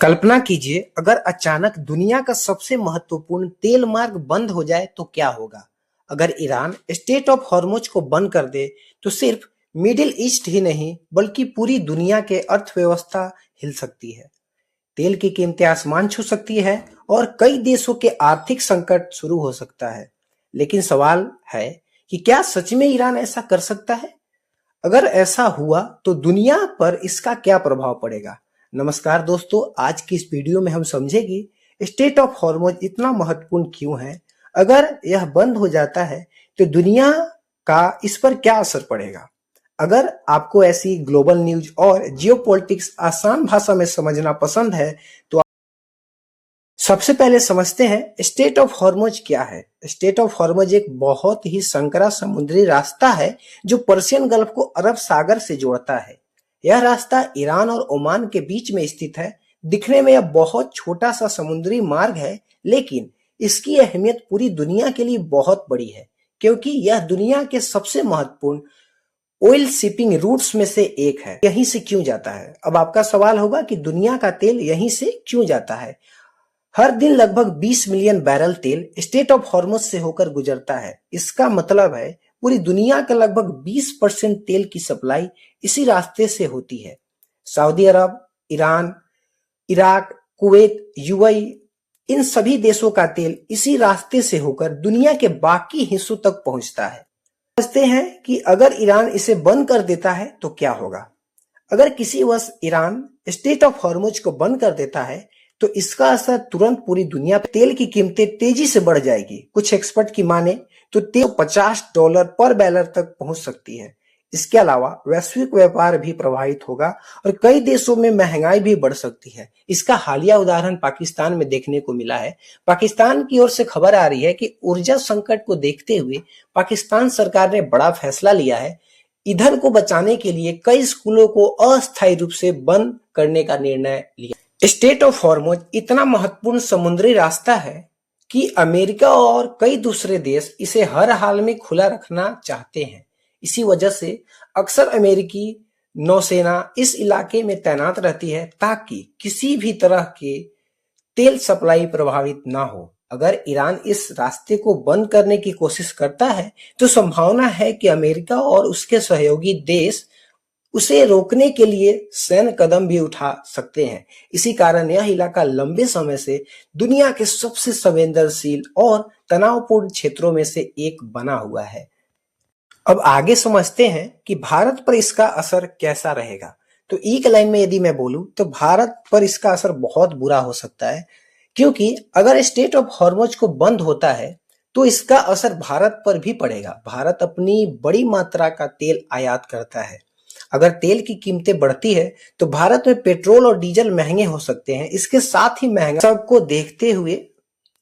कल्पना कीजिए अगर अचानक दुनिया का सबसे महत्वपूर्ण तेल मार्ग बंद हो जाए तो क्या होगा। अगर ईरान स्टेट ऑफ हॉर्मुज को बंद कर दे तो सिर्फ मिडिल ईस्ट ही नहीं बल्कि पूरी दुनिया के अर्थव्यवस्था हिल सकती है। तेल की कीमतें आसमान छू सकती है और कई देशों के आर्थिक संकट शुरू हो सकता है। लेकिन सवाल है कि क्या सच में ईरान ऐसा कर सकता है। अगर ऐसा हुआ तो दुनिया पर इसका क्या प्रभाव पड़ेगा। नमस्कार दोस्तों, आज की इस वीडियो में हम समझेंगे स्टेट ऑफ हॉर्मुज इतना महत्वपूर्ण क्यों है। अगर यह बंद हो जाता है तो दुनिया का इस पर क्या असर पड़ेगा। अगर आपको ऐसी ग्लोबल न्यूज और जियोपॉलिटिक्स आसान भाषा में समझना पसंद है तो सबसे पहले समझते हैं स्टेट ऑफ हॉर्मुज क्या है। स्टेट ऑफ हॉर्मुज एक बहुत ही संकरा समुद्री रास्ता है जो पर्शियन गल्फ को अरब सागर से जोड़ता है। यह रास्ता ईरान और ओमान के बीच में स्थित है। दिखने में यह बहुत छोटा सा समुद्री मार्ग है, लेकिन इसकी अहमियत पूरी दुनिया के लिए बहुत बड़ी है, क्योंकि यह दुनिया के सबसे महत्वपूर्ण ऑयल शिपिंग रूट्स में से एक है। यहीं से क्यों जाता है। अब आपका सवाल होगा कि दुनिया का तेल यहीं से क्यों जाता है। हर दिन लगभग 20 मिलियन बैरल तेल स्टेट ऑफ हॉर्मुज से होकर गुजरता है। इसका मतलब है पूरी दुनिया का लगभग 20% तेल की सप्लाई इसी रास्ते से होती है। सऊदी अरब, ईरान, इराक, कुवैत, यूएई, इन सभी देशों का तेल इसी रास्ते से होकर दुनिया के बाकी हिस्सों तक पहुंचता है। समझते हैं कि अगर ईरान इसे बंद कर देता है तो क्या होगा। अगर किसी वजह ईरान स्टेट ऑफ हॉर्मुज को बंद कर देता है तो इसका असर तुरंत पूरी दुनिया पर तेल की कीमतें तेजी से बढ़ जाएगी। कुछ एक्सपर्ट की माने तो तेल $50 पर बैरल तक पहुंच सकती है। इसके अलावा वैश्विक व्यापार भी प्रभावित होगा और कई देशों में महंगाई भी बढ़ सकती है। इसका हालिया उदाहरण पाकिस्तान में देखने को मिला है। पाकिस्तान की ओर से खबर आ रही है कि ऊर्जा संकट को देखते हुए पाकिस्तान सरकार ने बड़ा फैसला लिया है। ईंधन को बचाने के लिए कई स्कूलों को अस्थायी रूप से बंद करने का निर्णय लिया। स्टेट ऑफ हॉर्मुज इतना महत्वपूर्ण समुद्री रास्ता है कि अमेरिका और कई दूसरे देश इसे हर हाल में खुला रखना चाहते हैं। इसी वजह से अक्सर अमेरिकी नौसेना इस इलाके में तैनात रहती है ताकि किसी भी तरह के तेल सप्लाई प्रभावित ना हो। अगर ईरान इस रास्ते को बंद करने की कोशिश करता है तो संभावना है कि अमेरिका और उसके सहयोगी देश उसे रोकने के लिए सैन्य कदम भी उठा सकते हैं। इसी कारण यह इलाका लंबे समय से दुनिया के सबसे संवेदनशील और तनावपूर्ण क्षेत्रों में से एक बना हुआ है। अब आगे समझते हैं कि भारत पर इसका असर कैसा रहेगा। तो एक लाइन में यदि मैं बोलूं तो भारत पर इसका असर बहुत बुरा हो सकता है, क्योंकि अगर स्टेट ऑफ हॉर्मुज को बंद होता है तो इसका असर भारत पर भी पड़ेगा। भारत अपनी बड़ी मात्रा का तेल आयात करता है। अगर तेल की कीमतें बढ़ती है तो भारत में पेट्रोल और डीजल महंगे हो सकते हैं। इसके साथ ही महंगा सबको देखते हुए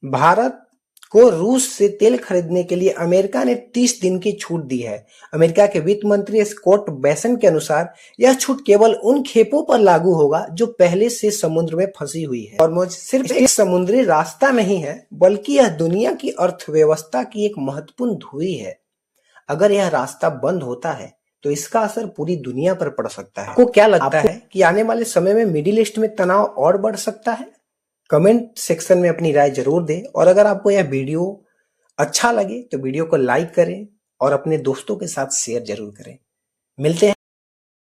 भारत को रूस से तेल खरीदने के लिए अमेरिका ने 30 दिन की छूट दी है। अमेरिका के वित्त मंत्री स्कॉट बेसन के अनुसार यह छूट केवल उन खेपों पर लागू होगा जो पहले से समुद्र में फंसी हुई है। हॉर्मुज सिर्फ एक समुद्री रास्ता नहीं है, बल्कि यह दुनिया की अर्थव्यवस्था की एक महत्वपूर्ण धुरी है। अगर यह रास्ता बंद होता है तो इसका असर पूरी दुनिया पर पड़ सकता है। आपको क्या लगता है कि आने वाले समय में मिडिल ईस्ट में तनाव और बढ़ सकता है। कमेंट सेक्शन में अपनी राय जरूर दें और अगर आपको यह वीडियो अच्छा लगे तो वीडियो को लाइक करें और अपने दोस्तों के साथ शेयर जरूर करें। मिलते हैं।